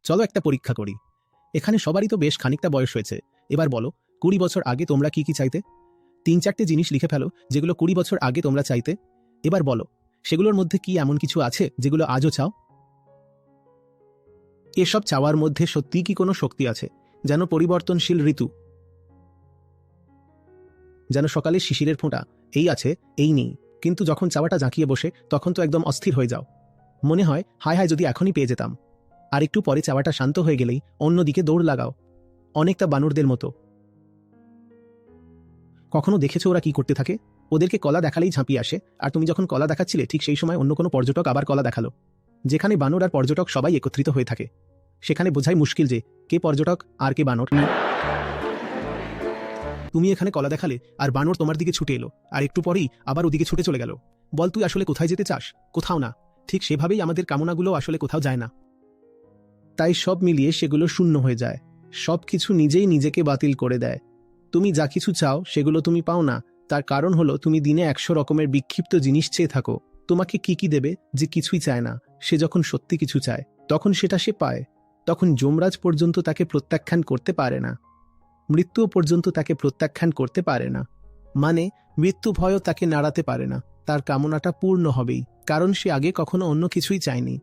চলো একটা পরীক্ষা করি। এখানে সবারই তো বেশ খানিকটা বয়স হয়েছে। এবার বলো, 20 বছর আগে তোমরা কি কি চাইতে? 3-4টে জিনিস লিখে ফেলো যেগুলো 20 বছর আগে তোমরা চাইতে। এবার বলো, সেগুলোর মধ্যে কি এমন কিছু আছে যেগুলো আজও চাও? এসব চাওয়ার মধ্যে সত্যি কি কোনো শক্তি আছে? যেন পরিবর্তনশীল ঋতু, যেন সকালে শিশিরের ফোঁটা, এই আছে এই নেই, কিন্তু যখন চাওয়াটা জাঁকিয়ে বসে তখন তো একদম অস্থির হয়ে যাও। মনে হয় হায় হায় যদি এখনই পেয়ে যেতাম। আর একটু পরে চাওয়াটা শান্ত হয়ে গেলেই অন্যদিকে দৌড় লাগাও, অনেকটা বানরদের মতো। কখনো দেখেছো ওরা কি করতে থাকে? ওদেরকে কলা দেখালেই ঝাঁপিয়ে আসে, আর তুমি যখন কলা দেখাচ্ছিলে ঠিক সেই সময় অন্য কোনো পর্যটক আবার কলা দেখালো। যেখানে বানর আর পর্যটক সবাই একত্রিত হয়ে থাকে, সেখানে বোঝাই মুশকিল যে কে পর্যটক আর কে বানর। তুমি এখানে কলা দেখালে আর বানর তোমার দিকে ছুটে এলো, আর একটু পরেই আবার ওদিকে ছুটে চলে গেল। বল তুই আসলে কোথায় যেতে চাস? কোথাও না। ঠিক সেভাবেই আমাদের কামনাগুলো আসলে কোথাও যায় না। তাই সব মিলিয়ে সেগুলো শূন্য হয়ে যায়। সব কিছু নিজেই নিজেকে বাতিল করে দেয়। তুমি যা কিছু চাও সেগুলো তুমি পাও না। তার কারণ হলো তুমি দিনে 100 রকমের বিক্ষিপ্ত জিনিস চেয়ে থাকো। তোমাকে কি দেবে যে কিছুই চায় না? সে যখন সত্যি কিছু চায় তখন সেটা সে পায়। তখন যমরাজ পর্যন্ত তাকে প্রত্যাখ্যান করতে পারে না, মৃত্যুও পর্যন্ত তাকে প্রত্যাখ্যান করতে পারে না। মানে মৃত্যু ভয়ও তাকে নাড়াতে পারে না। তার কামনাটা পূর্ণ হবেই, কারণ সে আগে কখনো অন্য কিছুই চায়নি।